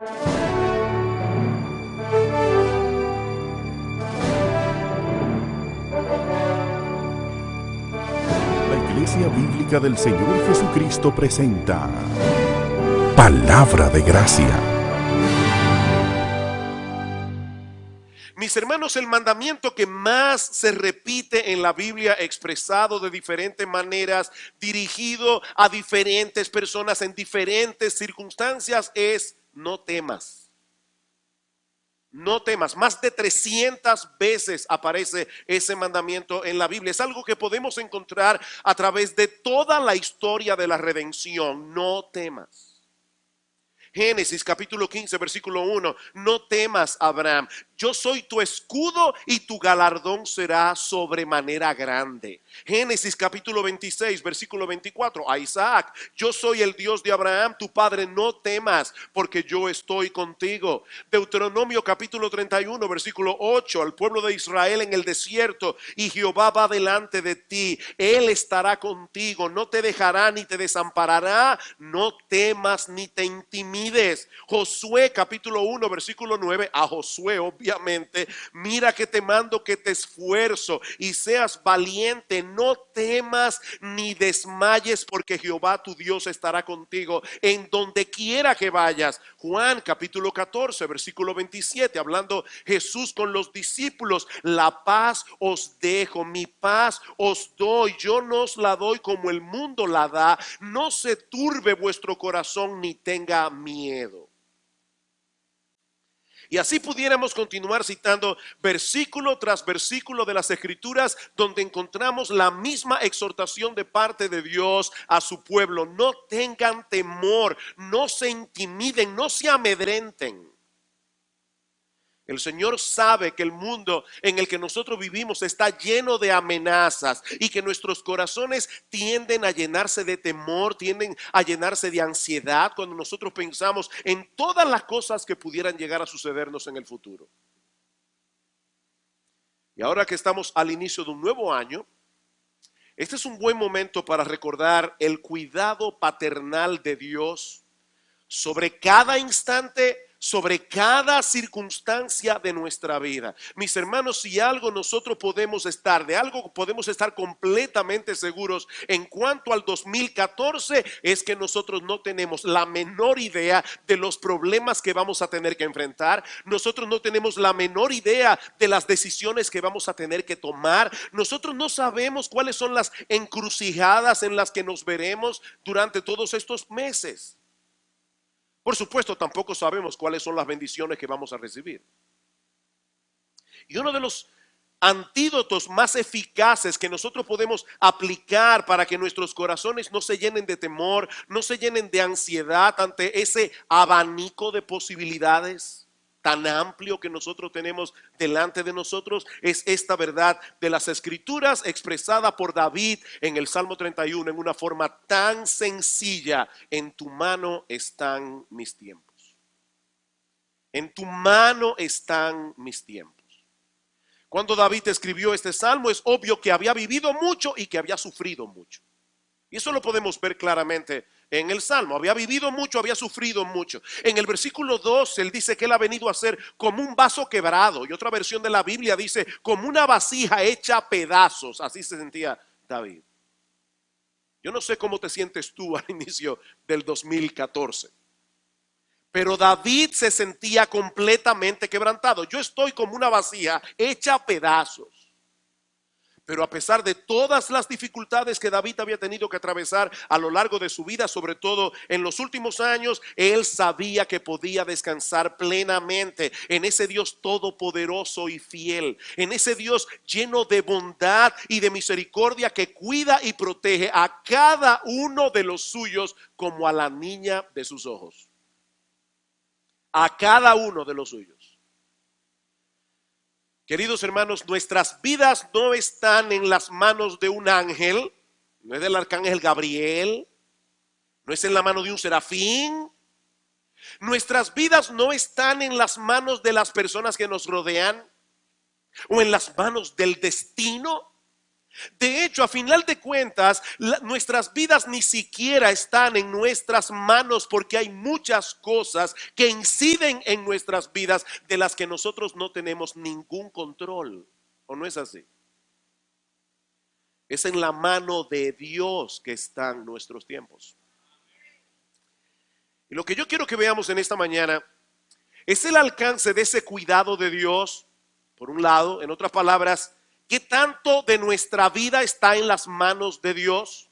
La Iglesia Bíblica del Señor Jesucristo presenta Palabra de Gracia. Mis hermanos, el mandamiento que más se repite en la Biblia, expresado de diferentes maneras, dirigido a diferentes personas en diferentes circunstancias, es: no temas. No temas. Más de 300 veces aparece ese mandamiento en la Biblia. Es algo que podemos encontrar a través de toda la historia de la redención. No temas. Génesis capítulo 15 versículo 1: no temas, Abraham, yo soy tu escudo y tu galardón será sobremanera grande. Génesis capítulo 26 versículo 24: a Isaac, yo soy el Dios de Abraham tu padre, no temas porque yo estoy contigo. Deuteronomio capítulo 31 versículo 8: al pueblo de Israel en el desierto, y Jehová va delante de ti, él estará contigo, no te dejará ni te desamparará, no temas ni te intimides. Josué capítulo 1 versículo 9: a Josué, obviamente, mira que te mando que te esfuerzo y seas valiente, no temas ni desmayes, porque Jehová tu Dios estará contigo en donde quiera que vayas. Juan capítulo 14 versículo 27, hablando Jesús con los discípulos: la paz os dejo, mi paz os doy, yo no os la doy como el mundo la da, no se turbe vuestro corazón ni tenga miedo. Y así pudiéramos continuar citando versículo tras versículo de las Escrituras, donde encontramos la misma exhortación de parte de Dios a su pueblo: no tengan temor, no se intimiden, no se amedrenten. El Señor sabe que el mundo en el que nosotros vivimos está lleno de amenazas y que nuestros corazones tienden a llenarse de temor, tienden a llenarse de ansiedad cuando nosotros pensamos en todas las cosas que pudieran llegar a sucedernos en el futuro. Y ahora que estamos al inicio de un nuevo año, este es un buen momento para recordar el cuidado paternal de Dios sobre cada instante, sobre cada circunstancia de nuestra vida. Mis hermanos, si algo nosotros podemos estar, de algo podemos estar completamente seguros en cuanto al 2014, es que nosotros no tenemos la menor idea de los problemas que vamos a tener que enfrentar. Nosotros no tenemos la menor idea de las decisiones que vamos a tener que tomar. Nosotros no sabemos cuáles son las encrucijadas en las que nos veremos durante todos estos meses. Por supuesto, tampoco sabemos cuáles son las bendiciones que vamos a recibir. Y uno de los antídotos más eficaces que nosotros podemos aplicar para que nuestros corazones no se llenen de temor, no se llenen de ansiedad ante ese abanico de posibilidades tan amplio que nosotros tenemos delante de nosotros, es esta verdad de las Escrituras expresada por David en el Salmo 31 en una forma tan sencilla: en tu mano están mis tiempos. En tu mano están mis tiempos. Cuando David escribió este salmo, es obvio que había vivido mucho y que había sufrido mucho. Y eso lo podemos ver claramente en el Salmo. Había vivido mucho, había sufrido mucho. En el versículo 2 él dice que él ha venido a ser como un vaso quebrado. Y otra versión de la Biblia dice como una vasija hecha a pedazos. Así se sentía David. Yo no sé cómo te sientes tú al inicio del 2014. Pero David se sentía completamente quebrantado. Yo estoy como una vasija hecha a pedazos. Pero a pesar de todas las dificultades que David había tenido que atravesar a lo largo de su vida, sobre todo en los últimos años, él sabía que podía descansar plenamente en ese Dios todopoderoso y fiel, en ese Dios lleno de bondad y de misericordia que cuida y protege a cada uno de los suyos como a la niña de sus ojos. A cada uno de los suyos. Queridos hermanos, nuestras vidas no están en las manos de un ángel, no es del arcángel Gabriel, no es en la mano de un serafín. Nuestras vidas no están en las manos de las personas que nos rodean o en las manos del destino. De hecho, a final de cuentas, nuestras vidas ni siquiera están en nuestras manos porque hay muchas cosas que inciden en nuestras vidas de las que nosotros no tenemos ningún control. ¿O no es así? Es en la mano de Dios que están nuestros tiempos. Y lo que yo quiero que veamos en esta mañana es el alcance de ese cuidado de Dios, por un lado. En otras palabras, ¿qué tanto de nuestra vida está en las manos de Dios?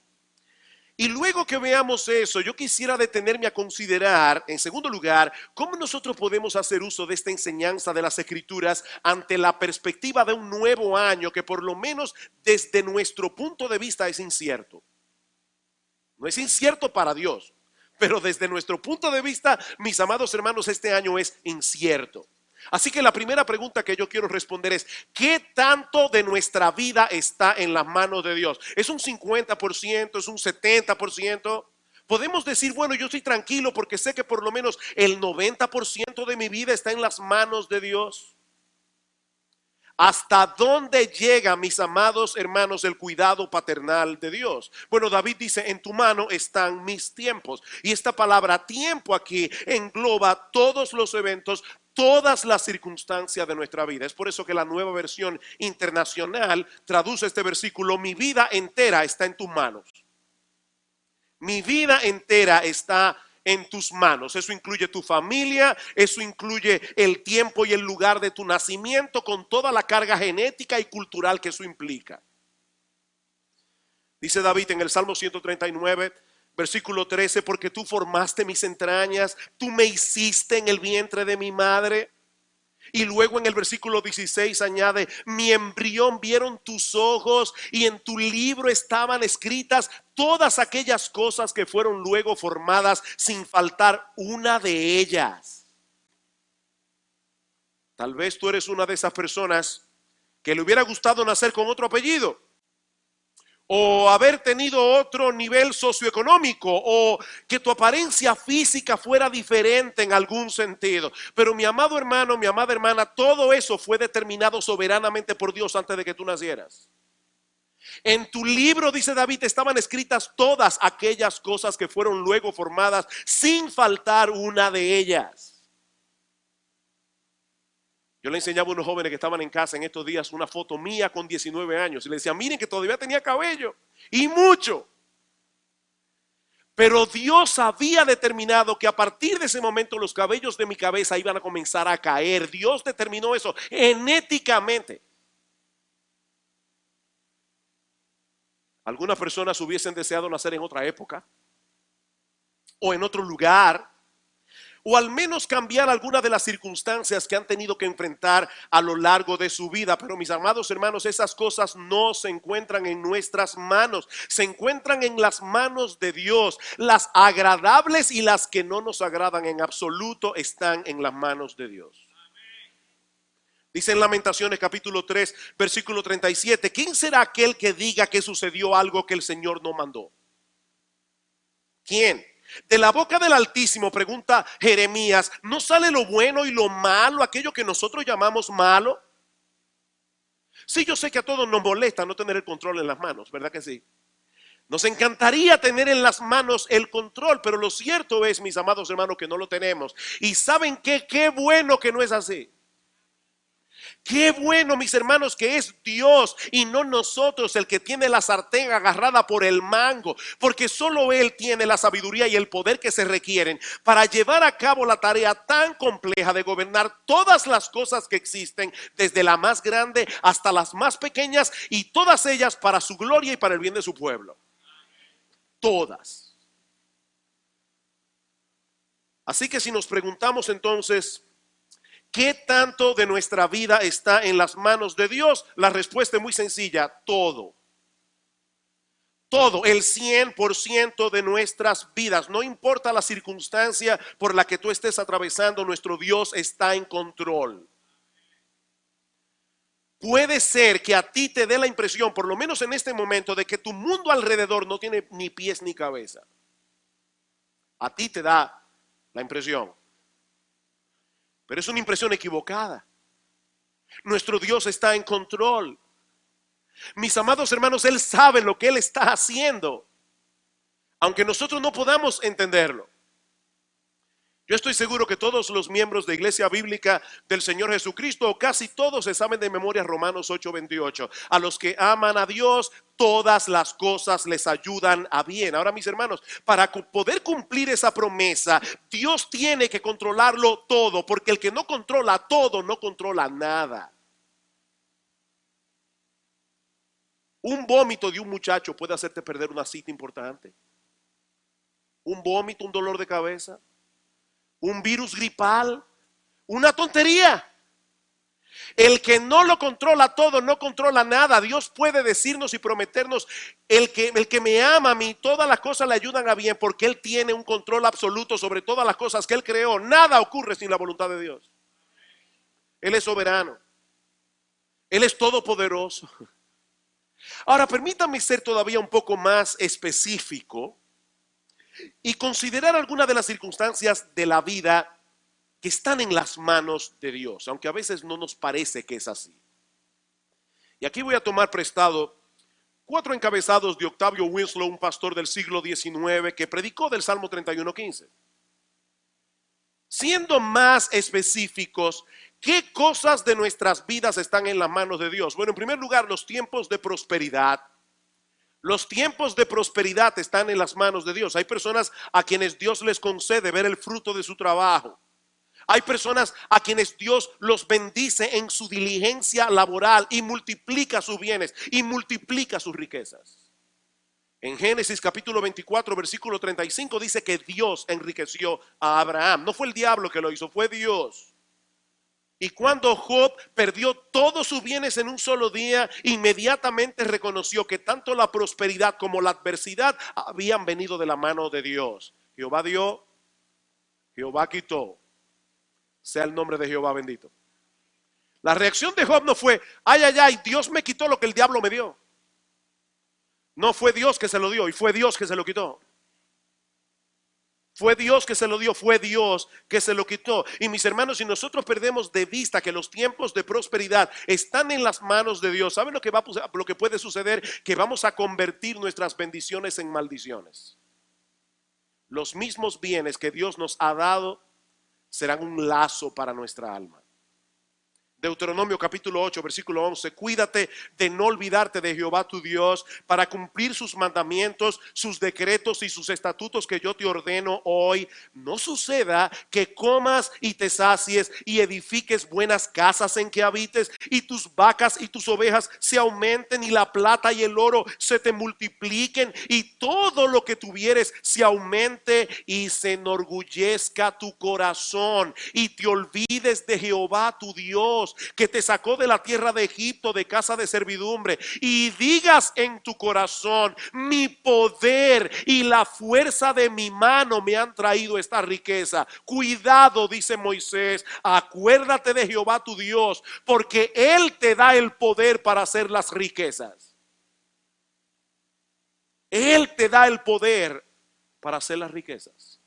Y luego que veamos eso, yo quisiera detenerme a considerar, en segundo lugar, cómo nosotros podemos hacer uso de esta enseñanza de las Escrituras ante la perspectiva de un nuevo año que por lo menos desde nuestro punto de vista es incierto. No es incierto para Dios, pero desde nuestro punto de vista, mis amados hermanos, este año es incierto. Así que la primera pregunta que yo quiero responder es: ¿qué tanto de nuestra vida está en las manos de Dios? ¿Es un 50%? ¿Es un 70%? Podemos decir, bueno, yo estoy tranquilo porque sé que por lo menos el 90% de mi vida está en las manos de Dios. ¿Hasta dónde llega, mis amados hermanos, el cuidado paternal de Dios? Bueno, David dice, en tu mano están mis tiempos. Y esta palabra tiempo aquí engloba todos los eventos, todas las circunstancias de nuestra vida. Es por eso que la Nueva Versión Internacional traduce este versículo: mi vida entera está en tus manos. Mi vida entera está en tus manos. Eso incluye tu familia, eso incluye el tiempo y el lugar de tu nacimiento, con toda la carga genética y cultural que eso implica. Dice David en el Salmo 139, versículo 13, porque tú formaste mis entrañas, tú me hiciste en el vientre de mi madre. Y luego en el versículo 16 añade, mi embrión vieron tus ojos y en tu libro estaban escritas todas aquellas cosas que fueron luego formadas, sin faltar una de ellas. Tal vez tú eres una de esas personas que le hubiera gustado nacer con otro apellido, o haber tenido otro nivel socioeconómico, o que tu apariencia física fuera diferente en algún sentido. Pero mi amado hermano, mi amada hermana, todo eso fue determinado soberanamente por Dios antes de que tú nacieras. En tu libro, dice David, estaban escritas todas aquellas cosas que fueron luego formadas, sin faltar una de ellas. Yo le enseñaba a unos jóvenes que estaban en casa en estos días una foto mía con 19 años y le decía, miren que todavía tenía cabello y mucho. Pero Dios había determinado que a partir de ese momento los cabellos de mi cabeza iban a comenzar a caer. Dios determinó eso genéticamente. Algunas personas hubiesen deseado nacer en otra época o en otro lugar, o al menos cambiar algunas de las circunstancias que han tenido que enfrentar a lo largo de su vida. Pero mis amados hermanos, esas cosas no se encuentran en nuestras manos, se encuentran en las manos de Dios. Las agradables y las que no nos agradan en absoluto están en las manos de Dios. Dice en Lamentaciones capítulo 3, versículo 37, ¿quién será aquel que diga que sucedió algo que el Señor no mandó? ¿Quién? De la boca del Altísimo, pregunta Jeremías, ¿no sale lo bueno y lo malo, aquello que nosotros llamamos malo? Sí, yo sé que a todos nos molesta no tener el control en las manos, ¿verdad que sí? Nos encantaría tener en las manos el control, pero lo cierto es, mis amados hermanos, que no lo tenemos. Y ¿saben qué? Qué bueno que no es así. Qué bueno, mis hermanos, que es Dios y no nosotros el que tiene la sartén agarrada por el mango, porque solo Él tiene la sabiduría y el poder que se requieren para llevar a cabo la tarea tan compleja de gobernar todas las cosas que existen, desde la más grande hasta las más pequeñas, y todas ellas para su gloria y para el bien de su pueblo. Todas. Así que si nos preguntamos entonces, ¿qué tanto de nuestra vida está en las manos de Dios? La respuesta es muy sencilla: todo. Todo, el 100% de nuestras vidas. No importa la circunstancia por la que tú estés atravesando, nuestro Dios está en control. Puede ser que a ti te dé la impresión, por lo menos en este momento, de que tu mundo alrededor no tiene ni pies ni cabeza. A ti te da la impresión. Pero es una impresión equivocada. Nuestro Dios está en control. Mis amados hermanos, Él sabe lo que Él está haciendo, aunque nosotros no podamos entenderlo. Yo estoy seguro que todos los miembros de Iglesia Bíblica del Señor Jesucristo, o casi todos, se saben de memoria Romanos 8:28. A los que aman a Dios, todas las cosas les ayudan a bien. Ahora, mis hermanos, para poder cumplir esa promesa, Dios tiene que controlarlo todo, porque el que no controla todo, no controla nada. Un vómito de un muchacho puede hacerte perder una cita importante. Un vómito, un dolor de cabeza, un virus gripal, una tontería. El que no lo controla todo, no controla nada. Dios puede decirnos y prometernos: el que me ama a mí, todas las cosas le ayudan a bien, porque Él tiene un control absoluto sobre todas las cosas que Él creó. Nada ocurre sin la voluntad de Dios. Él es soberano. Él es todopoderoso. Ahora, permítame ser todavía un poco más específico y considerar algunas de las circunstancias de la vida que están en las manos de Dios, aunque a veces no nos parece que es así. Y aquí voy a tomar prestado 4 encabezados de Octavio Winslow, un pastor del siglo XIX que predicó del Salmo 31:15. Siendo más específicos, ¿qué cosas de nuestras vidas están en las manos de Dios? Bueno, en primer lugar, los tiempos de prosperidad. Los tiempos de prosperidad están en las manos de Dios. Hay personas a quienes Dios les concede ver el fruto de su trabajo. Hay personas a quienes Dios los bendice en su diligencia laboral y multiplica sus bienes y multiplica sus riquezas. En Génesis capítulo 24, versículo 35 dice que Dios enriqueció a Abraham. No fue el diablo que lo hizo, fue Dios. Y cuando Job perdió todos sus bienes en un solo día, inmediatamente reconoció que tanto la prosperidad como la adversidad habían venido de la mano de Dios. Jehová dio, Jehová quitó. Sea el nombre de Jehová bendito. La reacción de Job no fue: ay, ay, ay, Dios me quitó lo que el diablo me dio. No, fue Dios que se lo dio y fue Dios que se lo quitó. Fue Dios que se lo dio, fue Dios que se lo quitó. Y mis hermanos, si nosotros perdemos de vista que los tiempos de prosperidad están en las manos de Dios, ¿saben lo que puede suceder? Que vamos a convertir nuestras bendiciones en maldiciones. Los mismos bienes que Dios nos ha dado serán un lazo para nuestra alma. Deuteronomio capítulo 8, versículo 11. Cuídate de no olvidarte de Jehová tu Dios para cumplir sus mandamientos, sus decretos y sus estatutos que yo te ordeno hoy. No suceda que comas y te sacies y edifiques buenas casas en que habites, y tus vacas y tus ovejas se aumenten, y la plata y el oro se te multipliquen, y todo lo que tuvieres se aumente y se enorgullezca tu corazón, y te olvides de Jehová tu Dios, que te sacó de la tierra de Egipto, de casa de servidumbre, y digas en tu corazón: mi poder y la fuerza de mi mano me han traído esta riqueza. Cuidado, dice Moisés, acuérdate de Jehová tu Dios, porque Él te da el poder para hacer las riquezas. Él te da el poder para hacer las riquezas.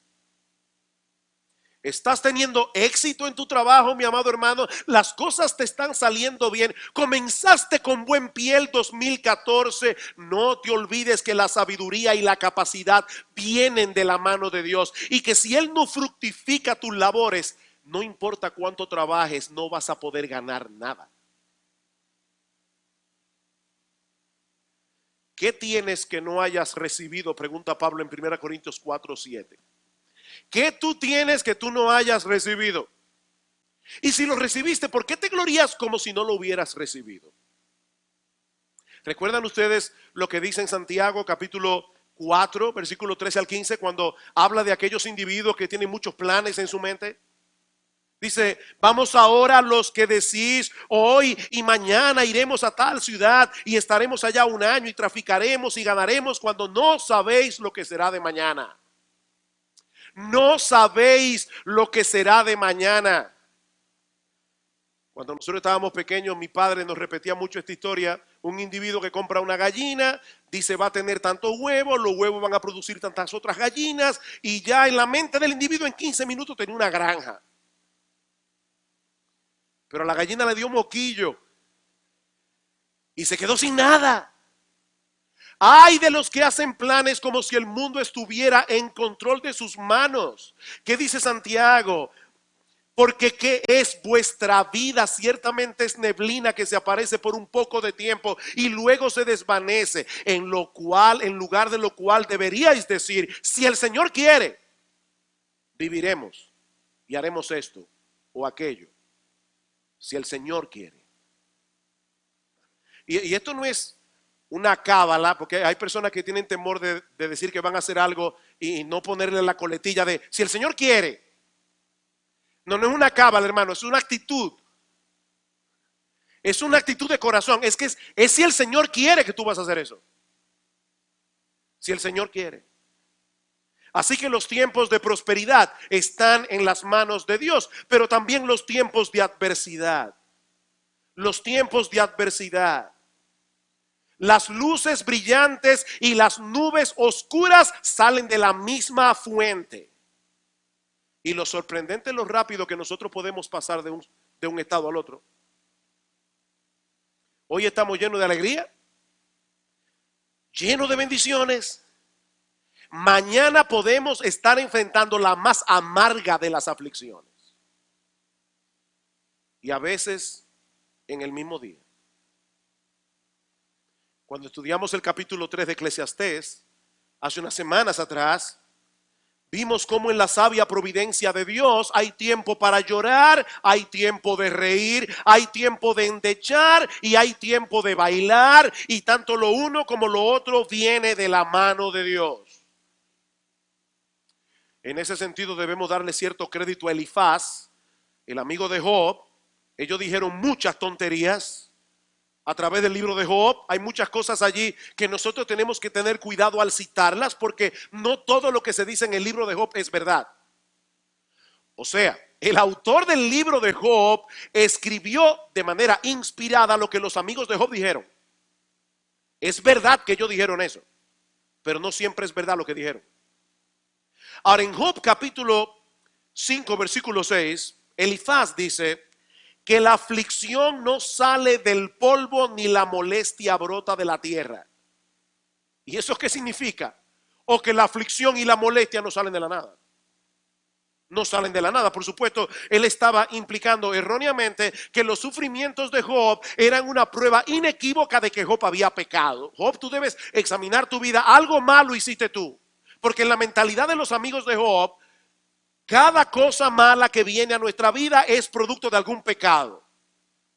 ¿Estás teniendo éxito en tu trabajo, mi amado hermano? Las cosas te están saliendo bien. Comenzaste con buen pie el 2014. No te olvides que la sabiduría y la capacidad vienen de la mano de Dios, y que si Él no fructifica tus labores, no importa cuánto trabajes, no vas a poder ganar nada. ¿Qué tienes que no hayas recibido? Pregunta Pablo en 1 Corintios 4:7. ¿Qué tú tienes que tú no hayas recibido? Y si lo recibiste, ¿por qué te glorías como si no lo hubieras recibido? ¿Recuerdan ustedes lo que dice en Santiago capítulo 4, versículo 13 al 15, cuando habla de aquellos individuos que tienen muchos planes en su mente? Dice: vamos ahora los que decís, hoy y mañana iremos a tal ciudad y estaremos allá un año y traficaremos y ganaremos, cuando no sabéis lo que será de mañana. No sabéis lo que será de mañana. Cuando nosotros estábamos pequeños, mi padre nos repetía mucho esta historia. Un individuo que compra una gallina, dice: va a tener tantos huevos, los huevos van a producir tantas otras gallinas, y ya en la mente del individuo en 15 minutos tenía una granja. Pero a la gallina le dio moquillo y se quedó sin nada. Ay de los que hacen planes como si el mundo estuviera en control de sus manos. ¿Qué dice Santiago? Porque ¿qué es vuestra vida? Ciertamente es neblina que se aparece por un poco de tiempo y luego se desvanece. En lugar de lo cual deberíais decir, si el Señor quiere, viviremos y haremos esto o aquello. Si el Señor quiere. Y esto no es una cábala, porque hay personas que tienen temor de decir que van a hacer algo y no ponerle la coletilla de si el Señor quiere. No, no es una cábala, hermano, es una actitud. Es una actitud de corazón. Es que es si el Señor quiere que tú vas a hacer eso. Si el Señor quiere. Así que los tiempos de prosperidad están en las manos de Dios, pero también los tiempos de adversidad. Los tiempos de adversidad. Las luces brillantes y las nubes oscuras salen de la misma fuente. Y lo sorprendente es lo rápido que nosotros podemos pasar de un estado al otro. Hoy estamos llenos de alegría, llenos de bendiciones. Mañana podemos estar enfrentando la más amarga de las aflicciones. Y a veces en el mismo día. Cuando estudiamos el capítulo 3 de Eclesiastés, hace unas semanas atrás, vimos cómo en la sabia providencia de Dios hay tiempo para llorar, hay tiempo de reír, hay tiempo de endechar y hay tiempo de bailar. Y tanto lo uno como lo otro viene de la mano de Dios. En ese sentido debemos darle cierto crédito a Elifaz, el amigo de Job. Ellos dijeron muchas tonterías. A través del libro de Job hay muchas cosas allí que nosotros tenemos que tener cuidado al citarlas, porque no todo lo que se dice en el libro de Job es verdad. O sea, el autor del libro de Job escribió de manera inspirada lo que los amigos de Job dijeron. Es verdad que ellos dijeron eso, pero no siempre es verdad lo que dijeron. Ahora, en Job capítulo 5 versículo 6, Elifaz dice que la aflicción no sale del polvo ni la molestia brota de la tierra. ¿Y eso qué significa? O que la aflicción y la molestia no salen de la nada. No salen de la nada. Por supuesto, él estaba implicando erróneamente que los sufrimientos de Job eran una prueba inequívoca de que Job había pecado. Job, tú debes examinar tu vida. Algo malo hiciste tú. Porque en la mentalidad de los amigos de Job, cada cosa mala que viene a nuestra vida es producto de algún pecado.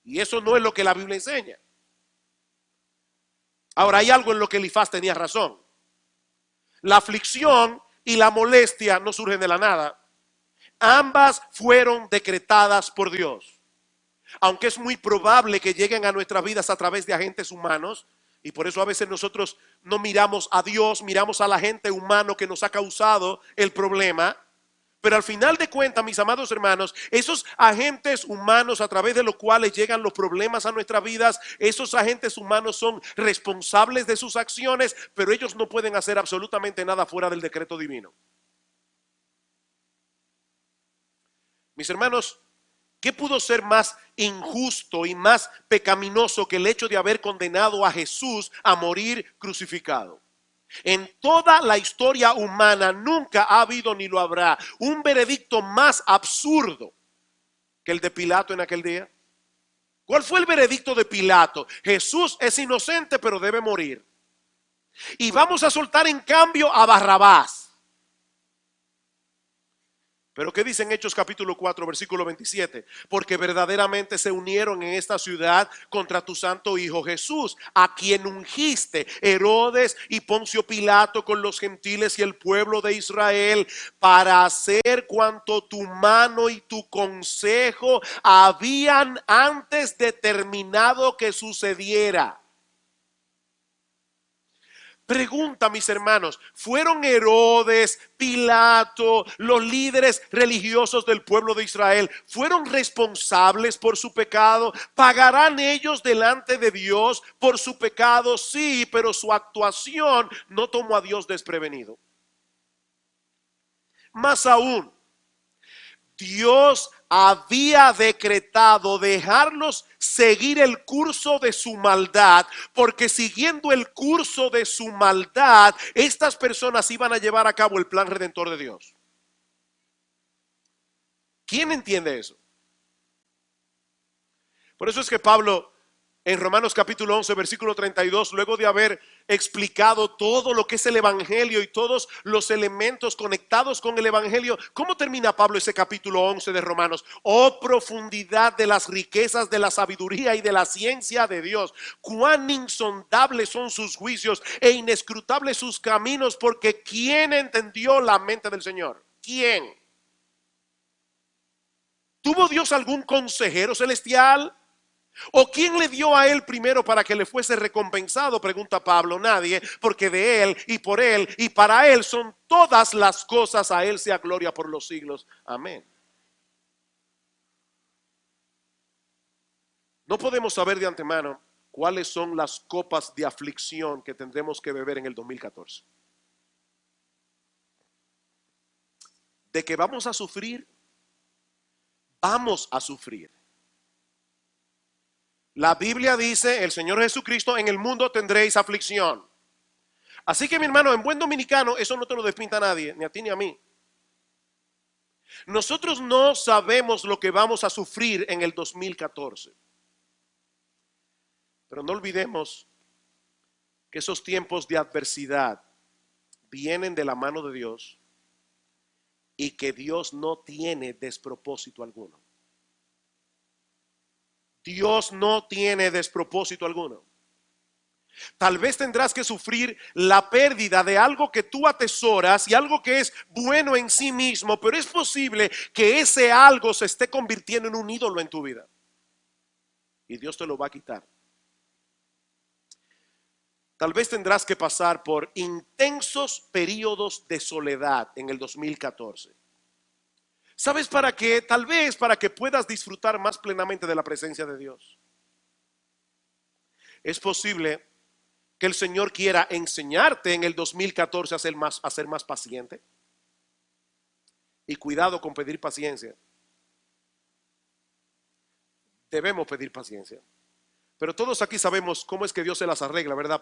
Y eso no es lo que la Biblia enseña. Ahora, hay algo en lo que Elifaz tenía razón. La aflicción y la molestia no surgen de la nada. Ambas fueron decretadas por Dios. Aunque es muy probable que lleguen a nuestras vidas a través de agentes humanos. Y por eso a veces nosotros no miramos a Dios, miramos a la gente humana que nos ha causado el problema. Pero al final de cuentas, mis amados hermanos, esos agentes humanos a través de los cuales llegan los problemas a nuestras vidas, esos agentes humanos son responsables de sus acciones, pero ellos no pueden hacer absolutamente nada fuera del decreto divino. Mis hermanos, ¿qué pudo ser más injusto y más pecaminoso que el hecho de haber condenado a Jesús a morir crucificado? En toda la historia humana nunca ha habido ni lo habrá un veredicto más absurdo que el de Pilato en aquel día. ¿Cuál fue el veredicto de Pilato? Jesús es inocente pero debe morir. Y vamos a soltar en cambio a Barrabás. Pero ¿qué dice en Hechos capítulo 4 versículo 27? Porque verdaderamente se unieron en esta ciudad contra tu santo hijo Jesús, a quien ungiste Herodes y Poncio Pilato con los gentiles y el pueblo de Israel, para hacer cuanto tu mano y tu consejo habían antes determinado que sucediera. Pregunta, mis hermanos, ¿fueron Herodes, Pilato, los líderes religiosos del pueblo de Israel, fueron responsables por su pecado? ¿Pagarán ellos delante de Dios por su pecado? Sí, pero su actuación no tomó a Dios desprevenido. Más aún, Dios había decretado dejarlos seguir el curso de su maldad, porque siguiendo el curso de su maldad, estas personas iban a llevar a cabo el plan redentor de Dios. ¿Quién entiende eso? Por eso es que Pablo, en Romanos capítulo 11, versículo 32, luego de haber explicado todo lo que es el evangelio y todos los elementos conectados con el evangelio, ¿cómo termina Pablo ese capítulo 11 de Romanos? Oh, profundidad de las riquezas de la sabiduría y de la ciencia de Dios, cuán insondables son sus juicios e inescrutables sus caminos, porque ¿quién entendió la mente del Señor? ¿Quién? ¿Tuvo Dios algún consejero celestial? ¿O quién le dio a él primero para que le fuese recompensado? Pregunta Pablo. Nadie, porque de él y por él y para él son todas las cosas. A él sea gloria por los siglos. Amén. No podemos saber de antemano cuáles son las copas de aflicción que tendremos que beber en el 2014. De que vamos a sufrir, vamos a sufrir. La Biblia dice, el Señor Jesucristo, en el mundo tendréis aflicción. Así que mi hermano, en buen dominicano, eso no te lo despinta a nadie, ni a ti ni a mí. Nosotros no sabemos lo que vamos a sufrir en el 2014. Pero no olvidemos que esos tiempos de adversidad vienen de la mano de Dios y que Dios no tiene despropósito alguno. Dios no tiene despropósito alguno. Tal vez tendrás que sufrir la pérdida de algo que tú atesoras y algo que es bueno en sí mismo, pero es posible que ese algo se esté convirtiendo en un ídolo en tu vida. Y Dios te lo va a quitar. Tal vez tendrás que pasar por intensos periodos de soledad en el 2014. ¿Sabes para qué? Tal vez para que puedas disfrutar más plenamente de la presencia de Dios. Es posible que el Señor quiera enseñarte en el 2014 a ser más paciente. Y cuidado con pedir paciencia. Debemos pedir paciencia. Pero todos aquí sabemos cómo es que Dios se las arregla, ¿verdad?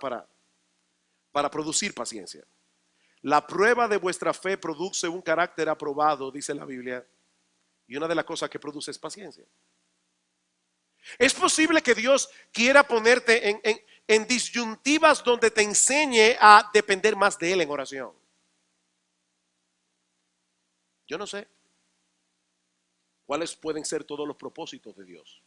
Para producir paciencia. La prueba de vuestra fe produce un carácter aprobado, dice la Biblia. Y una de las cosas que produce es paciencia. Es posible que Dios quiera ponerte en disyuntivas donde te enseñe a depender más de Él en oración. Yo no sé cuáles pueden ser todos los propósitos de Dios.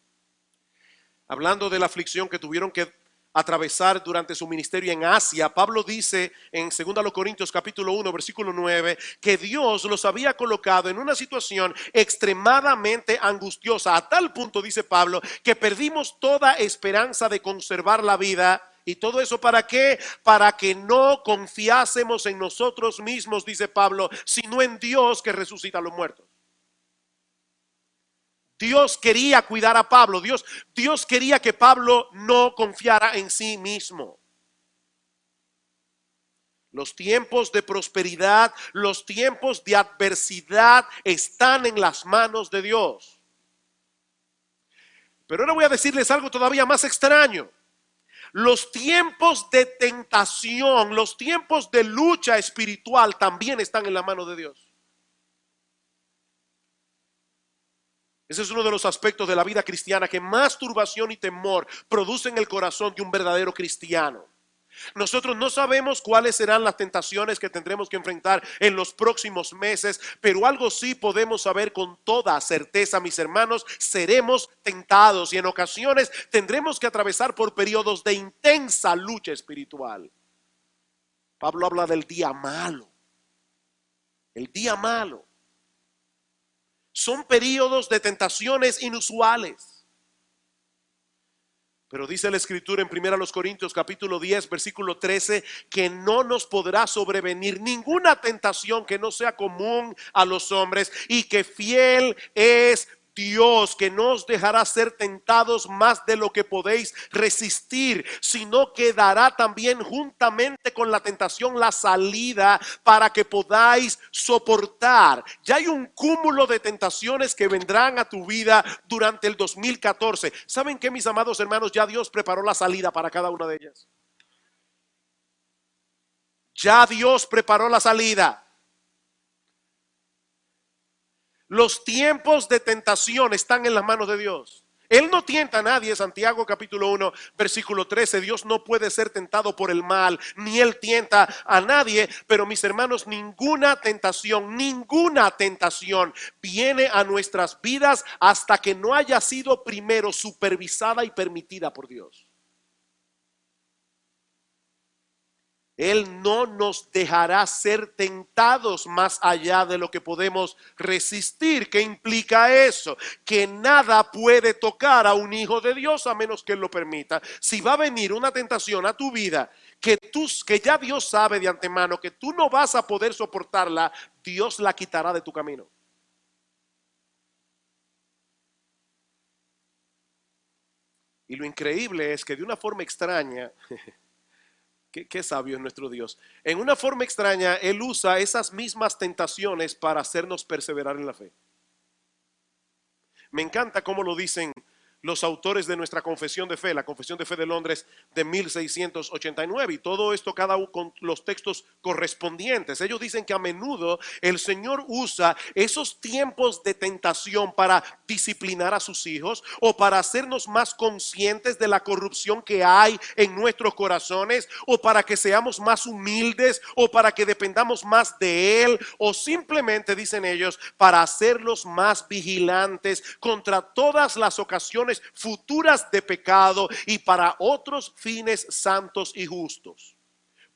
Hablando de la aflicción que tuvieron que atravesar durante su ministerio en Asia, Pablo dice en 2 Corintios capítulo 1 versículo 9 que Dios los había colocado en una situación extremadamente angustiosa, a tal punto, dice Pablo, que perdimos toda esperanza de conservar la vida. ¿Y todo eso para qué? Para que no confiásemos en nosotros mismos, dice Pablo, sino en Dios que resucita a los muertos. Dios quería cuidar a Pablo. Dios quería que Pablo no confiara en sí mismo. Los tiempos de prosperidad, los tiempos de adversidad están en las manos de Dios. Pero ahora voy a decirles algo todavía más extraño. Los tiempos de tentación, los tiempos de lucha espiritual también están en la mano de Dios. Ese es uno de los aspectos de la vida cristiana que más turbación y temor produce en el corazón de un verdadero cristiano. Nosotros no sabemos cuáles serán las tentaciones que tendremos que enfrentar en los próximos meses, pero algo sí podemos saber con toda certeza, mis hermanos: seremos tentados y en ocasiones tendremos que atravesar por periodos de intensa lucha espiritual. Pablo habla del día malo. El día malo. Son periodos de tentaciones inusuales. Pero dice la Escritura en 1 Corintios capítulo 10 versículo 13 que no nos podrá sobrevenir ninguna tentación que no sea común a los hombres, y que fiel es Dios que no os dejará ser tentados más de lo que podéis resistir, sino que dará también juntamente con la tentación la salida para que podáis soportar. Ya hay un cúmulo de tentaciones que vendrán a tu vida durante el 2014. ¿Saben qué, mis amados hermanos? Ya Dios preparó la salida para cada una de ellas. Ya Dios preparó la salida. Los tiempos de tentación están en las manos de Dios. Él no tienta a nadie. Santiago capítulo 1 versículo 13. Dios no puede ser tentado por el mal, ni Él tienta a nadie. Pero mis hermanos, ninguna tentación viene a nuestras vidas hasta que no haya sido primero supervisada y permitida por Dios. Él no nos dejará ser tentados más allá de lo que podemos resistir. ¿Qué implica eso? Que nada puede tocar a un hijo de Dios a menos que Él lo permita. Si va a venir una tentación a tu vida que ya Dios sabe de antemano que tú no vas a poder soportarla, Dios la quitará de tu camino. Y lo increíble es que de una forma extraña... Qué sabio es nuestro Dios. En una forma extraña, Él usa esas mismas tentaciones para hacernos perseverar en la fe. Me encanta cómo lo dicen los autores de nuestra confesión de fe, la Confesión de Fe de Londres de 1689, y todo esto cada uno con los textos correspondientes. Ellos dicen que a menudo el Señor usa esos tiempos de tentación para disciplinar a sus hijos o para hacernos más conscientes de la corrupción que hay en nuestros corazones, o para que seamos más humildes, o para que dependamos más de Él, o simplemente, dicen ellos, para hacerlos más vigilantes contra todas las ocasiones futuras de pecado y para otros fines santos y justos.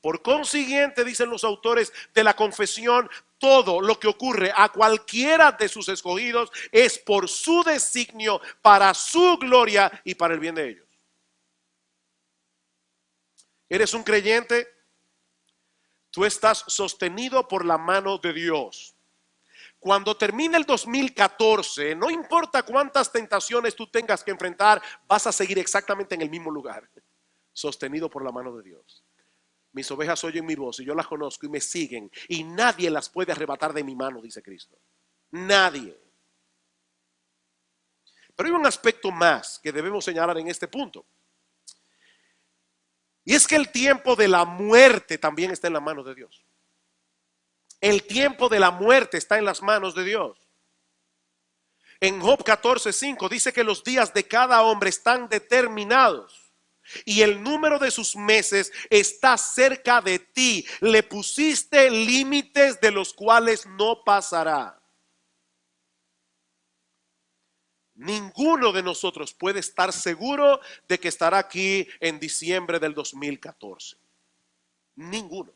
Por consiguiente, dicen los autores de la confesión, todo lo que ocurre a cualquiera de sus escogidos es por su designio, para su gloria y para el bien de ellos. ¿Eres un creyente? Tú estás sostenido por la mano de Dios. Cuando termine el 2014, no importa cuántas tentaciones tú tengas que enfrentar, vas a seguir exactamente en el mismo lugar, sostenido por la mano de Dios. Mis ovejas oyen mi voz y yo las conozco y me siguen, y nadie las puede arrebatar de mi mano, dice Cristo. Nadie. Pero hay un aspecto más que debemos señalar en este punto. Y es que el tiempo de la muerte también está en las manos de Dios. El tiempo de la muerte está en las manos de Dios. En Job 14:5 dice que los días de cada hombre están determinados y el número de sus meses está cerca de ti. Le pusiste límites de los cuales no pasará. Ninguno de nosotros puede estar seguro de que estará aquí en diciembre del 2014. Ninguno.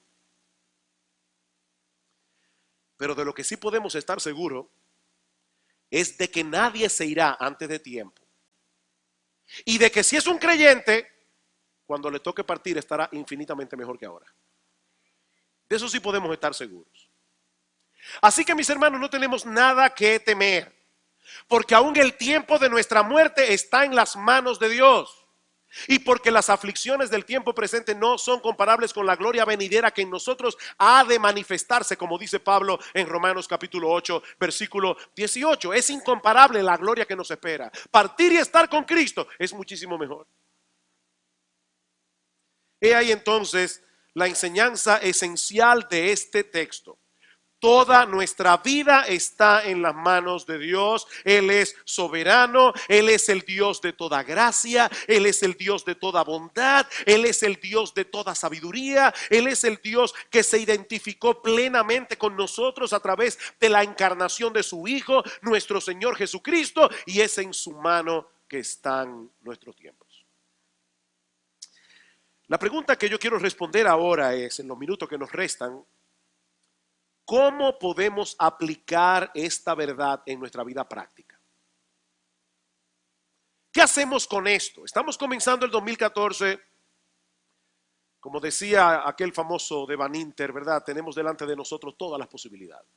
Pero de lo que sí podemos estar seguros es de que nadie se irá antes de tiempo. Y de que si es un creyente, cuando le toque partir estará infinitamente mejor que ahora. De eso sí podemos estar seguros. Así que, mis hermanos, no tenemos nada que temer, porque aún el tiempo de nuestra muerte está en las manos de Dios. Y porque las aflicciones del tiempo presente no son comparables con la gloria venidera que en nosotros ha de manifestarse, como dice Pablo en Romanos capítulo 8 versículo 18. Es incomparable la gloria que nos espera. Partir y estar con Cristo es muchísimo mejor. He ahí entonces la enseñanza esencial de este texto. Toda nuestra vida está en las manos de Dios. Él es soberano, Él es el Dios de toda gracia, Él es el Dios de toda bondad, Él es el Dios de toda sabiduría, Él es el Dios que se identificó plenamente con nosotros a través de la encarnación de su Hijo, nuestro Señor Jesucristo, y es en su mano que están nuestros tiempos. La pregunta que yo quiero responder ahora es, en los minutos que nos restan, ¿cómo podemos aplicar esta verdad en nuestra vida práctica? ¿Qué hacemos con esto? Estamos comenzando el 2014. Como decía aquel famoso de Van Inter, ¿verdad? Tenemos delante de nosotros todas las posibilidades.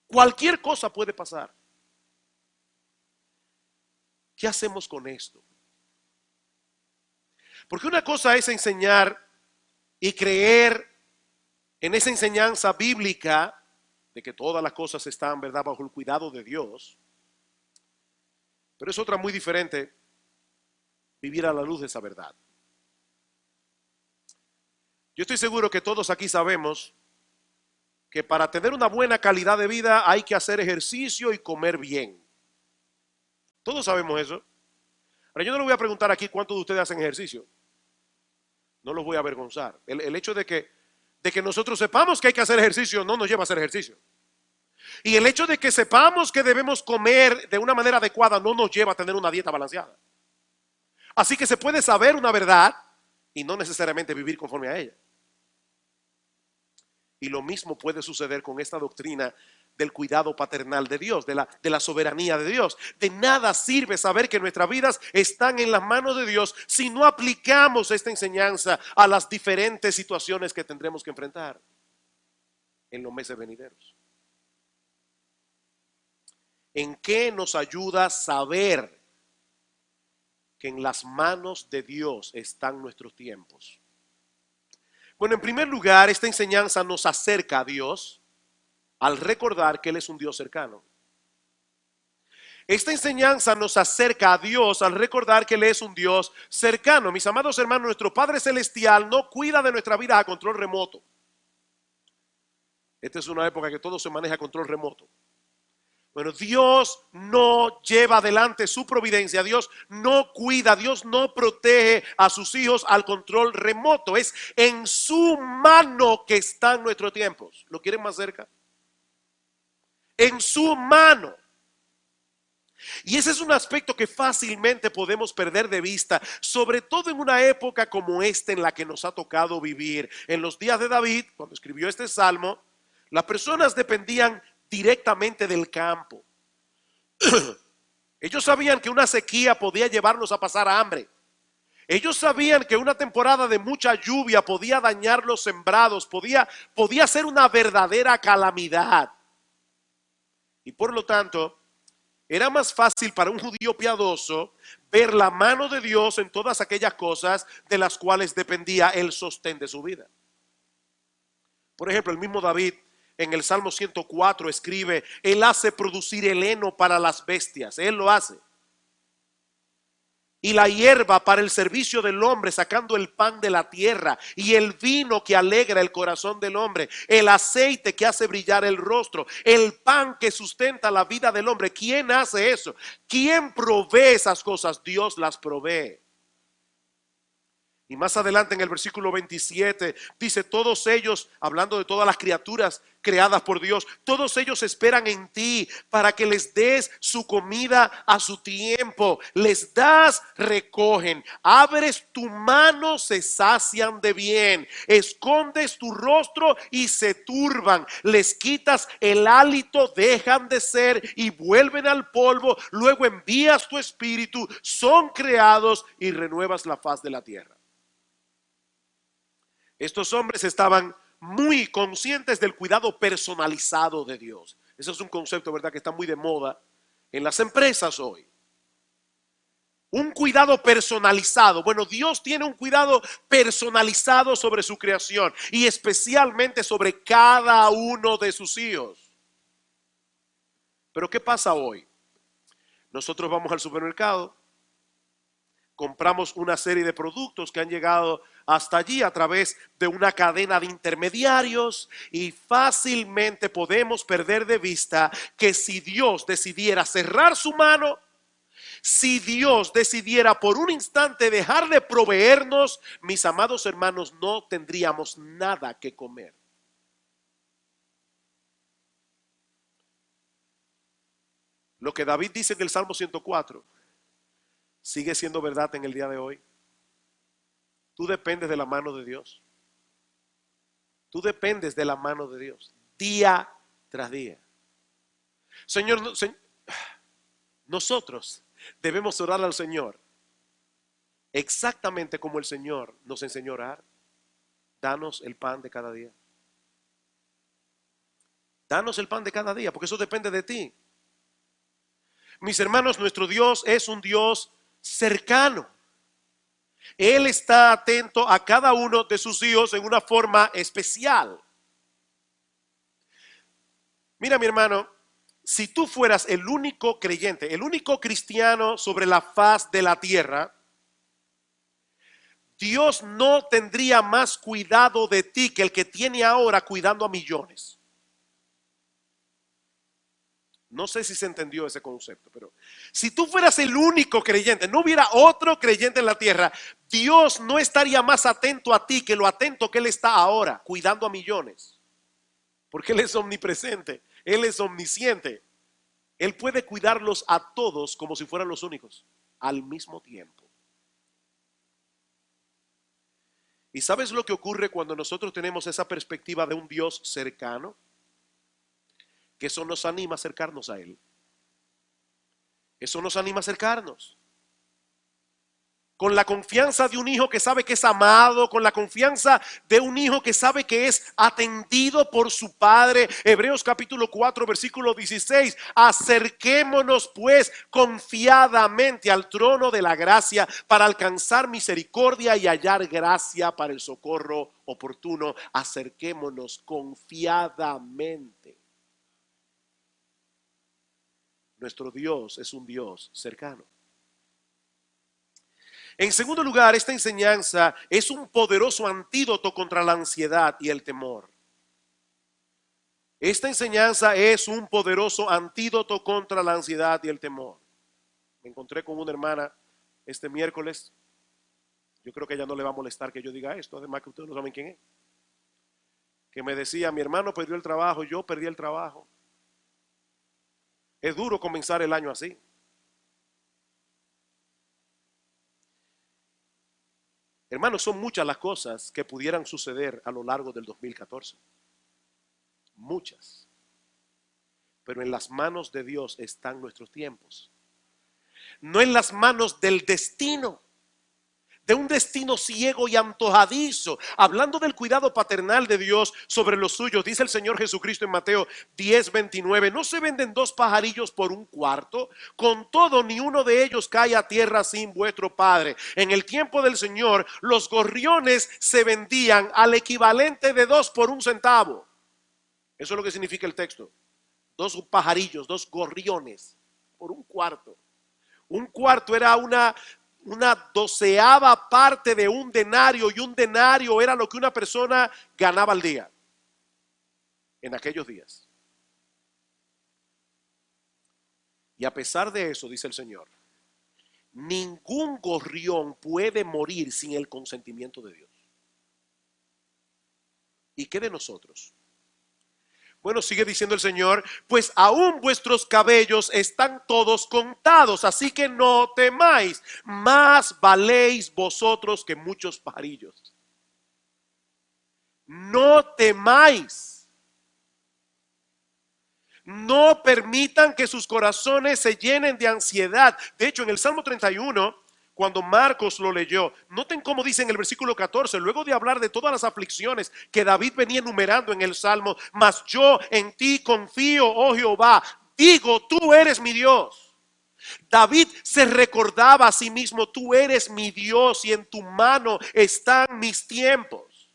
Cualquier cosa puede pasar. ¿Qué hacemos con esto? Porque una cosa es enseñar y creer en esa enseñanza bíblica de que todas las cosas están, ¿verdad?, bajo el cuidado de Dios. Pero es otra muy diferente vivir a la luz de esa verdad. Yo estoy seguro que todos aquí sabemos que para tener una buena calidad de vida hay que hacer ejercicio y comer bien. Todos sabemos eso. Ahora yo no le voy a preguntar aquí cuántos de ustedes hacen ejercicio. No los voy a avergonzar. El hecho de que nosotros sepamos que hay que hacer ejercicio no nos lleva a hacer ejercicio. Y el hecho de que sepamos que debemos comer de una manera adecuada no nos lleva a tener una dieta balanceada. Así que se puede saber una verdad y no necesariamente vivir conforme a ella. Y lo mismo puede suceder con esta doctrina del cuidado paternal de Dios, de la soberanía de Dios. De nada sirve saber que nuestras vidas están en las manos de Dios si no aplicamos esta enseñanza a las diferentes situaciones que tendremos que enfrentar en los meses venideros. ¿En qué nos ayuda saber que en las manos de Dios están nuestros tiempos? Bueno, en primer lugar, esta enseñanza nos acerca a Dios al recordar que Él es un Dios cercano. Esta enseñanza nos acerca a Dios al recordar que Él es un Dios cercano. Mis amados hermanos, nuestro Padre Celestial no cuida de nuestra vida a control remoto. Esta es una época que todo se maneja a control remoto. Bueno, Dios no lleva adelante su providencia, Dios no cuida, Dios no protege a sus hijos al control remoto. Es en su mano que están nuestros tiempos. ¿Lo quieren más cerca? En su mano. Y ese es un aspecto que fácilmente podemos perder de vista, sobre todo en una época como esta en la que nos ha tocado vivir. En los días de David, cuando escribió este salmo, las personas dependían directamente del campo. Ellos sabían que una sequía podía llevarlos a pasar hambre. Ellos sabían que una temporada de mucha lluvia podía dañar los sembrados, podía ser una verdadera calamidad. Y por lo tanto, era más fácil para un judío piadoso ver la mano de Dios en todas aquellas cosas de las cuales dependía el sostén de su vida. Por ejemplo, el mismo David en el Salmo 104 escribe: Él hace producir el heno para las bestias, Él lo hace. Y la hierba para el servicio del hombre, sacando el pan de la tierra, y el vino que alegra el corazón del hombre, el aceite que hace brillar el rostro, el pan que sustenta la vida del hombre. ¿Quién hace eso? ¿Quién provee esas cosas? Dios las provee. Y más adelante en el versículo 27 dice: todos ellos, hablando de todas las criaturas creadas por Dios, todos ellos esperan en ti para que les des su comida a su tiempo. Les das, recogen. Abres tu mano, se sacian de bien. Escondes tu rostro y se turban. Les quitas el hálito, dejan de ser y vuelven al polvo. Luego envías tu espíritu, son creados y renuevas la faz de la tierra. Estos hombres estaban muy conscientes del cuidado personalizado de Dios. Ese es un concepto, ¿verdad?, que está muy de moda en las empresas hoy. Un cuidado personalizado. Bueno, Dios tiene un cuidado personalizado sobre su creación y especialmente sobre cada uno de sus hijos. Pero ¿qué pasa hoy? Nosotros vamos al supermercado, compramos una serie de productos que han llegado hasta allí a través de una cadena de intermediarios y fácilmente podemos perder de vista que si Dios decidiera cerrar su mano, si Dios decidiera por un instante dejar de proveernos, mis amados hermanos, no tendríamos nada que comer. Lo que David dice en el Salmo 104 sigue siendo verdad en el día de hoy. Tú dependes de la mano de Dios. Tú dependes de la mano de Dios día tras día. Señor, nosotros debemos orar al Señor exactamente como el Señor nos enseñó a orar. Danos el pan de cada día. Danos el pan de cada día, porque eso depende de ti. Mis hermanos, nuestro Dios es un Dios cercano. Él está atento a cada uno de sus hijos en una forma especial. Mira, mi hermano, si tú fueras el único creyente, el único cristiano sobre la faz de la tierra, Dios no tendría más cuidado de ti que el que tiene ahora cuidando a millones. No sé si se entendió ese concepto, pero si tú fueras el único creyente, no hubiera otro creyente en la tierra, Dios no estaría más atento a ti que lo atento que Él está ahora, cuidando a millones. Porque Él es omnipresente, Él es omnisciente. Él puede cuidarlos a todos como si fueran los únicos, al mismo tiempo. ¿Y sabes lo que ocurre cuando nosotros tenemos esa perspectiva de un Dios cercano? Que eso nos anima a acercarnos a Él. Eso nos anima a acercarnos. Con la confianza de un hijo que sabe que es amado, con la confianza de un hijo que sabe que es atendido por su padre. Hebreos capítulo 4, versículo 16. Acerquémonos pues confiadamente al trono de la gracia para alcanzar misericordia y hallar gracia para el socorro oportuno. Acerquémonos confiadamente. Nuestro Dios es un Dios cercano. En segundo lugar, esta enseñanza es un poderoso antídoto contra la ansiedad y el temor. Esta enseñanza es un poderoso antídoto contra la ansiedad y el temor. Me encontré con una hermana este miércoles. Yo creo que a ella no le va a molestar que yo diga esto, además que ustedes no saben quién es. Que me decía, mi hermano perdió el trabajo, yo perdí el trabajo. Es duro comenzar el año así. Hermanos, son muchas las cosas que pudieran suceder a lo largo del 2014. Muchas. Pero en las manos de Dios están nuestros tiempos. No en las manos del destino. De un destino ciego y antojadizo. Hablando del cuidado paternal de Dios sobre los suyos, dice el Señor Jesucristo en Mateo 10:29, ¿no se venden 2 pajarillos por 1/4? Con todo, ni uno de ellos cae a tierra sin vuestro Padre. En el tiempo del Señor, los gorriones se vendían al equivalente de 2 por 1 centavo. Eso es lo que significa el texto. 2 pajarillos, 2 gorriones por 1/4. 1/4 era una 12ª parte de un denario, y un denario era lo que una persona ganaba al día en aquellos días. Y a pesar de eso, dice el Señor, ningún gorrión puede morir sin el consentimiento de Dios. ¿Y qué de nosotros? Bueno, sigue diciendo el Señor, pues aún vuestros cabellos están todos contados, así que no temáis, más valéis vosotros que muchos pajarillos. No temáis. No permitan que sus corazones se llenen de ansiedad. De hecho, en el Salmo 31, cuando Marcos lo leyó, noten cómo dice en el versículo 14, luego de hablar de todas las aflicciones que David venía enumerando en el Salmo, mas yo en ti confío, oh Jehová, digo, tú eres mi Dios. David se recordaba a sí mismo, tú eres mi Dios y en tu mano están mis tiempos.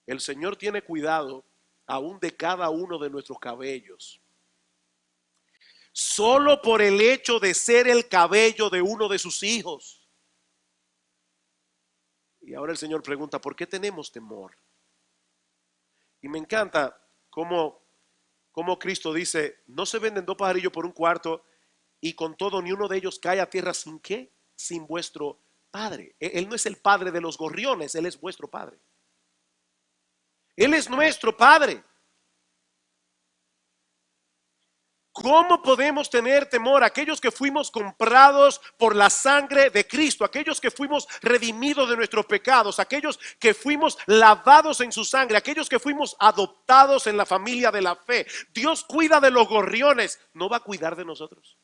El Señor tiene cuidado aún de cada uno de nuestros cabellos. Solo por el hecho de ser el cabello de uno de sus hijos. Y ahora el Señor pregunta, ¿por qué tenemos temor? Y me encanta cómo Cristo dice, no se venden 2 pajarillos por 1/4 y con todo ni uno de ellos cae a tierra sin qué, sin vuestro Padre. Él no es el Padre de los gorriones, Él es vuestro Padre. Él es nuestro Padre. ¿Cómo podemos tener temor? Aquellos que fuimos comprados por la sangre de Cristo, aquellos que fuimos redimidos de nuestros pecados, aquellos que fuimos lavados en su sangre, aquellos que fuimos adoptados en la familia de la fe. Dios cuida de los gorriones, ¿no va a cuidar de nosotros?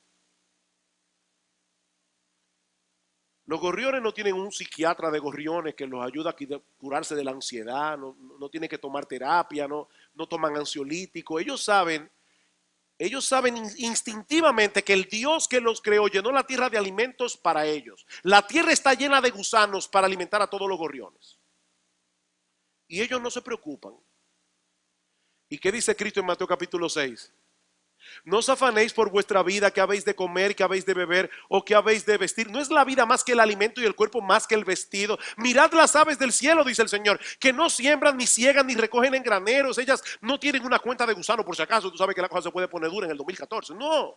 Los gorriones no tienen un psiquiatra de gorriones que los ayuda a curarse de la ansiedad, no tienen que tomar terapia, no no toman ansiolítico. Ellos saben instintivamente que el Dios que los creó llenó la tierra de alimentos para ellos. La tierra está llena de gusanos para alimentar a todos los gorriones. Y ellos no se preocupan. ¿Y qué dice Cristo en Mateo capítulo 6? No os afanéis por vuestra vida, que habéis de comer, que habéis de beber o que habéis de vestir. ¿No es la vida más que el alimento y el cuerpo más que el vestido? Mirad las aves del cielo, dice el Señor, que no siembran, ni ciegan, ni recogen en graneros. Ellas no tienen una cuenta de gusano, por si acaso. Tú sabes que la cosa se puede poner dura en el 2014. No.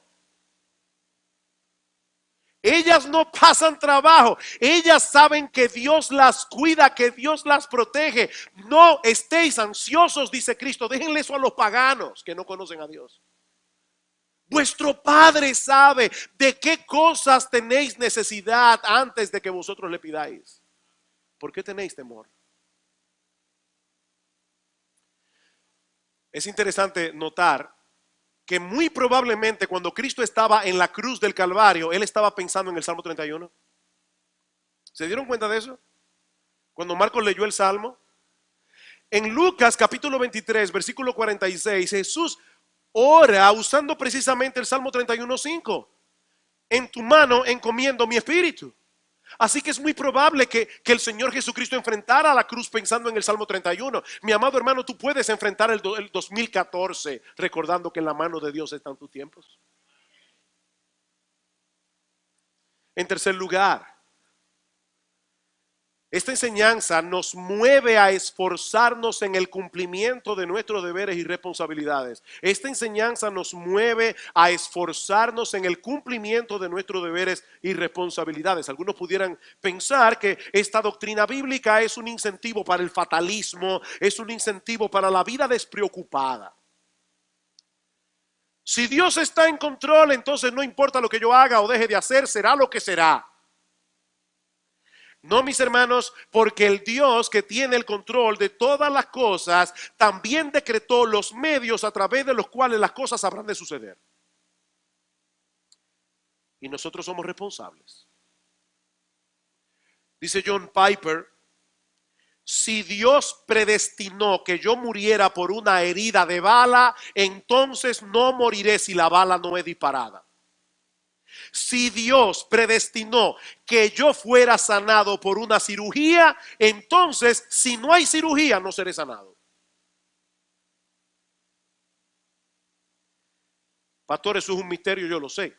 Ellas no pasan trabajo. Ellas saben que Dios las cuida, que Dios las protege. No estéis ansiosos, dice Cristo. Déjenle eso a los paganos que no conocen a Dios. Vuestro Padre sabe de qué cosas tenéis necesidad antes de que vosotros le pidáis. ¿Por qué tenéis temor? Es interesante notar que muy probablemente cuando Cristo estaba en la cruz del Calvario, Él estaba pensando en el Salmo 31. ¿Se dieron cuenta de eso? Cuando Marcos leyó el Salmo. En Lucas capítulo 23, versículo 46, Jesús ora usando precisamente el Salmo 31:5. En tu mano encomiendo mi espíritu. Así que es muy probable que el Señor Jesucristo enfrentara la cruz pensando en el Salmo 31. Mi amado hermano, tú puedes enfrentar el 2014 recordando que en la mano de Dios están tus tiempos. En tercer lugar, esta enseñanza nos mueve a esforzarnos en el cumplimiento de nuestros deberes y responsabilidades. Esta enseñanza nos mueve a esforzarnos en el cumplimiento de nuestros deberes y responsabilidades. Algunos pudieran pensar que esta doctrina bíblica es un incentivo para el fatalismo, es un incentivo para la vida despreocupada. Si Dios está en control, entonces no importa lo que yo haga o deje de hacer, será lo que será. No, mis hermanos, porque el Dios que tiene el control de todas las cosas también decretó los medios a través de los cuales las cosas habrán de suceder. Y nosotros somos responsables. Dice John Piper, si Dios predestinó que yo muriera por una herida de bala, entonces no moriré si la bala no es disparada. Si Dios predestinó que yo fuera sanado por una cirugía, entonces si no hay cirugía no seré sanado. Pastor, eso es un misterio, yo lo sé.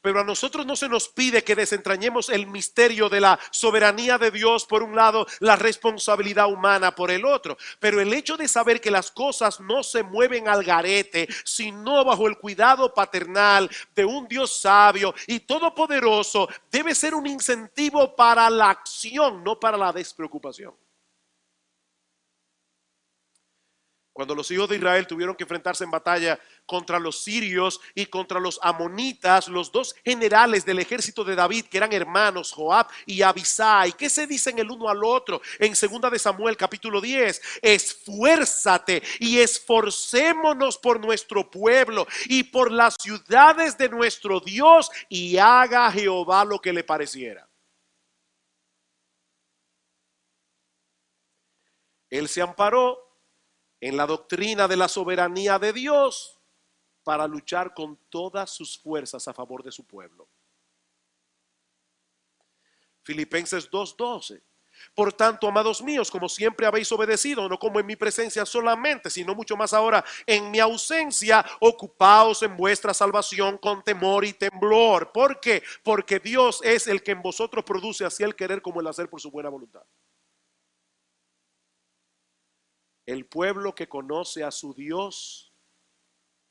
Pero a nosotros no se nos pide que desentrañemos el misterio de la soberanía de Dios por un lado, la responsabilidad humana por el otro. Pero el hecho de saber que las cosas no se mueven al garete, sino bajo el cuidado paternal de un Dios sabio y todopoderoso, debe ser un incentivo para la acción, no para la despreocupación. Cuando los hijos de Israel tuvieron que enfrentarse en batalla contra los sirios y contra los amonitas, los dos generales del ejército de David, que eran hermanos, Joab y Abisai, ¿qué se dicen el uno al otro? En 2 de Samuel capítulo 10, esfuérzate y esforcémonos por nuestro pueblo y por las ciudades de nuestro Dios, y haga Jehová lo que le pareciera. Él se amparó en la doctrina de la soberanía de Dios para luchar con todas sus fuerzas a favor de su pueblo. Filipenses 2:12. Por tanto, amados míos, como siempre habéis obedecido, no como en mi presencia solamente, sino mucho más ahora en mi ausencia, ocupaos en vuestra salvación con temor y temblor. ¿Por qué? Porque Dios es el que en vosotros produce así el querer como el hacer por su buena voluntad. El pueblo que conoce a su Dios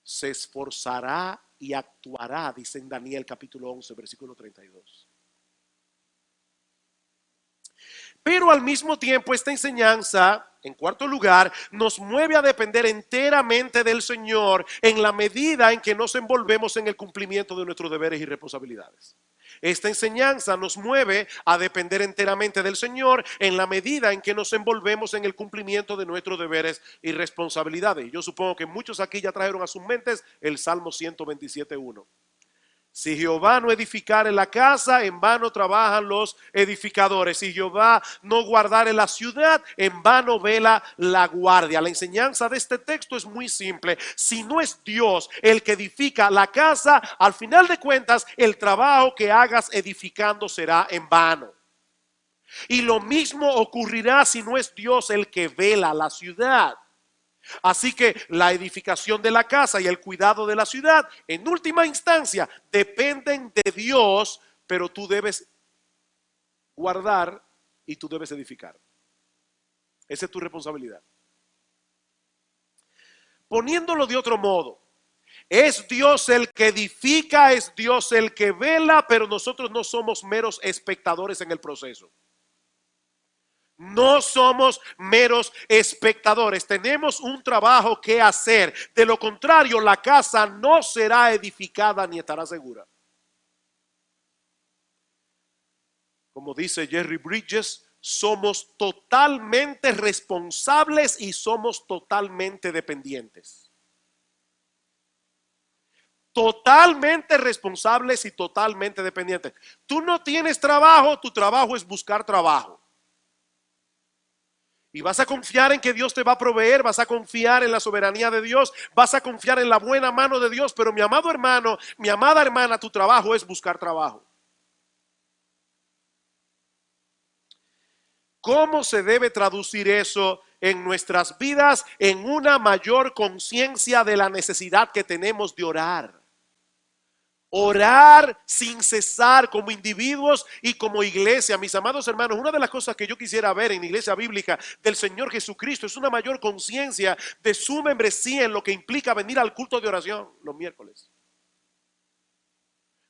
se esforzará y actuará, dice en Daniel capítulo 11, versículo 32. Pero al mismo tiempo esta enseñanza, en cuarto lugar, nos mueve a depender enteramente del Señor en la medida en que nos envolvemos en el cumplimiento de nuestros deberes y responsabilidades. Esta enseñanza nos mueve a depender enteramente del Señor en la medida en que nos envolvemos en el cumplimiento de nuestros deberes y responsabilidades. Yo supongo que muchos aquí ya trajeron a sus mentes el Salmo 127:1. Si Jehová no edificare la casa, en vano trabajan los edificadores. Si Jehová no guardare la ciudad, en vano vela la guardia. La enseñanza de este texto es muy simple. Si no es Dios el que edifica la casa, al final de cuentas, el trabajo que hagas edificando será en vano. Y lo mismo ocurrirá si no es Dios el que vela la ciudad. Así que la edificación de la casa y el cuidado de la ciudad, en última instancia, dependen de Dios, pero tú debes guardar y tú debes edificar. Esa es tu responsabilidad. Poniéndolo de otro modo, es Dios el que edifica, es Dios el que vela, pero nosotros no somos meros espectadores en el proceso. No somos meros espectadores, tenemos un trabajo que hacer. De lo contrario, la casa no será edificada ni estará segura. Como dice Jerry Bridges, somos totalmente responsables y somos totalmente dependientes. Totalmente responsables y totalmente dependientes. Tú no tienes trabajo, tu trabajo es buscar trabajo. Y vas a confiar en que Dios te va a proveer, vas a confiar en la soberanía de Dios, vas a confiar en la buena mano de Dios. Pero mi amado hermano, mi amada hermana, tu trabajo es buscar trabajo. ¿Cómo se debe traducir eso en nuestras vidas? En una mayor conciencia de la necesidad que tenemos de orar. Orar sin cesar como individuos y como iglesia. Mis amados hermanos, una de las cosas que yo quisiera ver en la iglesia bíblica del Señor Jesucristo es una mayor conciencia de su membresía en lo que implica venir al culto de oración los miércoles.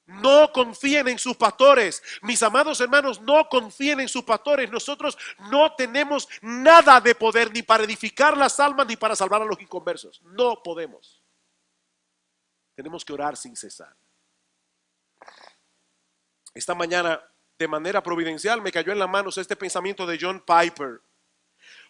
No confíen en sus pastores. Mis amados hermanos, no confíen en sus pastores. Nosotros no tenemos nada de poder ni para edificar las almas ni para salvar a los inconversos. No podemos. Tenemos que orar sin cesar. Esta mañana, de manera providencial, me cayó en las manos este pensamiento de John Piper.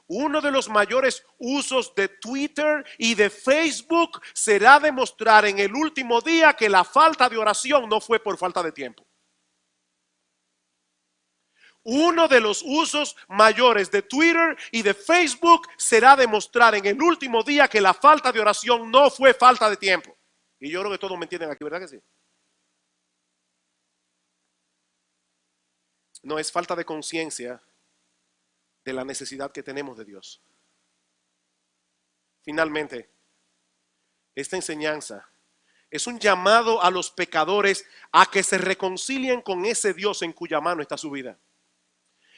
Uno de los mayores usos de Twitter y de Facebook será demostrar en el último día que la falta de oración no fue por falta de tiempo. Uno de los usos mayores de Twitter y de Facebook será demostrar en el último día que la falta de oración no fue falta de tiempo. Y yo creo que todos me entienden aquí, ¿verdad que sí? No es falta de conciencia de la necesidad que tenemos de Dios. Finalmente, esta enseñanza es un llamado a los pecadores a que se reconcilien con ese Dios en cuya mano está su vida.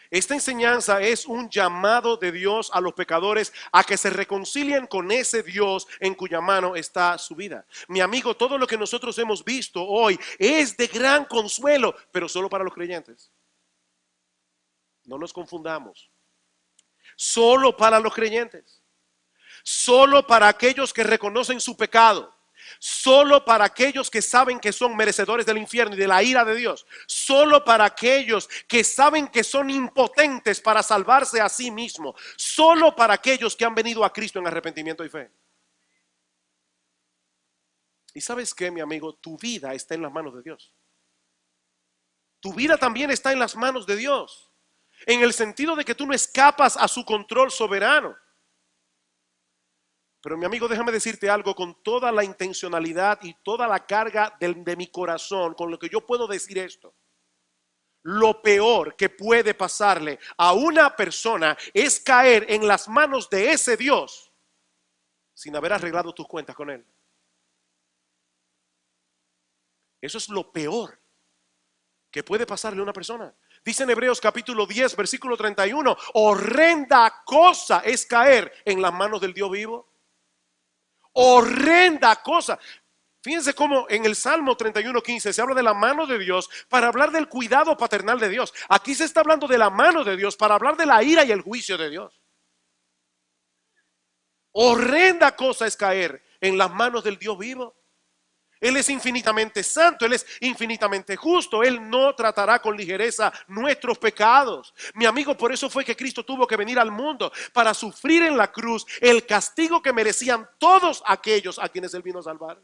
Esta enseñanza es un llamado de Dios a los pecadores a que se reconcilien con ese Dios en cuya mano está su vida. Mi amigo, todo lo que nosotros hemos visto hoy es de gran consuelo, pero solo para los creyentes. No nos confundamos. Solo para los creyentes. Solo para aquellos que reconocen su pecado. Solo para aquellos que saben que son merecedores del infierno y de la ira de Dios. Solo para aquellos que saben que son impotentes para salvarse a sí mismos. Solo para aquellos que han venido a Cristo en arrepentimiento y fe. Y ¿sabes qué, mi amigo? Tu vida está en las manos de Dios. Tu vida también está en las manos de Dios. En el sentido de que tú no escapas a su control soberano. Pero mi amigo, déjame decirte algo con toda la intencionalidad y toda la carga de mi corazón, con lo que yo puedo decir esto. Lo peor que puede pasarle a una persona es caer en las manos de ese Dios sin haber arreglado tus cuentas con él. Eso es lo peor que puede pasarle a una persona. Dice en Hebreos capítulo 10, versículo 31, horrenda cosa es caer en las manos del Dios vivo. Horrenda cosa. Fíjense cómo en el Salmo 31:15 se habla de la mano de Dios para hablar del cuidado paternal de Dios. Aquí se está hablando de la mano de Dios para hablar de la ira y el juicio de Dios. Horrenda cosa es caer en las manos del Dios vivo. Él es infinitamente santo, Él es infinitamente justo. Él no tratará con ligereza nuestros pecados. Mi amigo, por eso fue que Cristo tuvo que venir al mundo para sufrir en la cruz el castigo que merecían todos aquellos a quienes Él vino a salvar.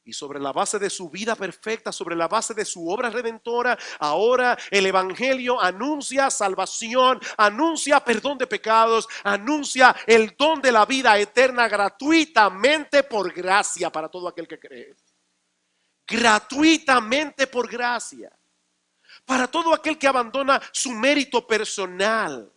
Y sobre la base de su vida perfecta, sobre la base de su obra redentora, ahora el Evangelio anuncia salvación, anuncia perdón de pecados, anuncia el don de la vida eterna gratuitamente por gracia para todo aquel que cree. Gratuitamente por gracia. Para todo aquel que abandona su mérito personal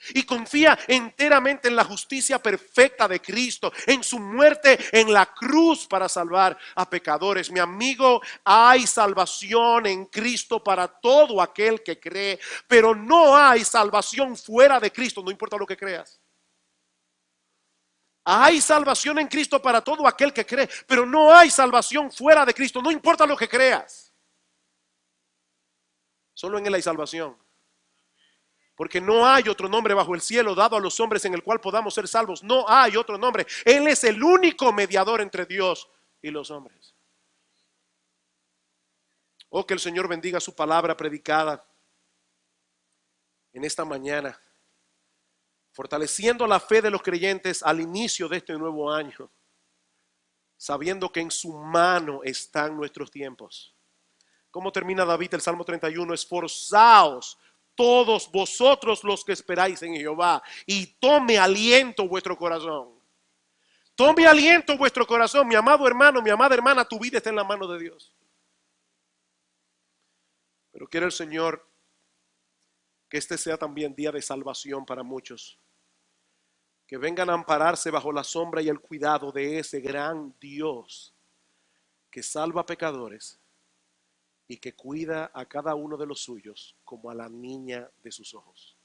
y confía enteramente en la justicia perfecta de Cristo, en su muerte en la cruz para salvar a pecadores. Mi amigo, hay salvación en Cristo para todo aquel que cree, pero no hay salvación fuera de Cristo, no importa lo que creas. Hay salvación en Cristo para todo aquel que cree, pero no hay salvación fuera de Cristo, no importa lo que creas. Solo en Él hay salvación. Porque no hay otro nombre bajo el cielo dado a los hombres en el cual podamos ser salvos. No hay otro nombre. Él es el único mediador entre Dios y los hombres. Oh, que el Señor bendiga su palabra predicada en esta mañana, fortaleciendo la fe de los creyentes al inicio de este nuevo año, sabiendo que en su mano están nuestros tiempos. ¿Cómo termina David el Salmo 31? Esforzaos todos vosotros los que esperáis en Jehová, y tome aliento vuestro corazón. Tome aliento vuestro corazón, mi amado hermano, mi amada hermana, tu vida está en la mano de Dios. Pero quiere el Señor que este sea también día de salvación para muchos, que vengan a ampararse bajo la sombra y el cuidado de ese gran Dios que salva pecadores y que cuida a cada uno de los suyos como a la niña de sus ojos.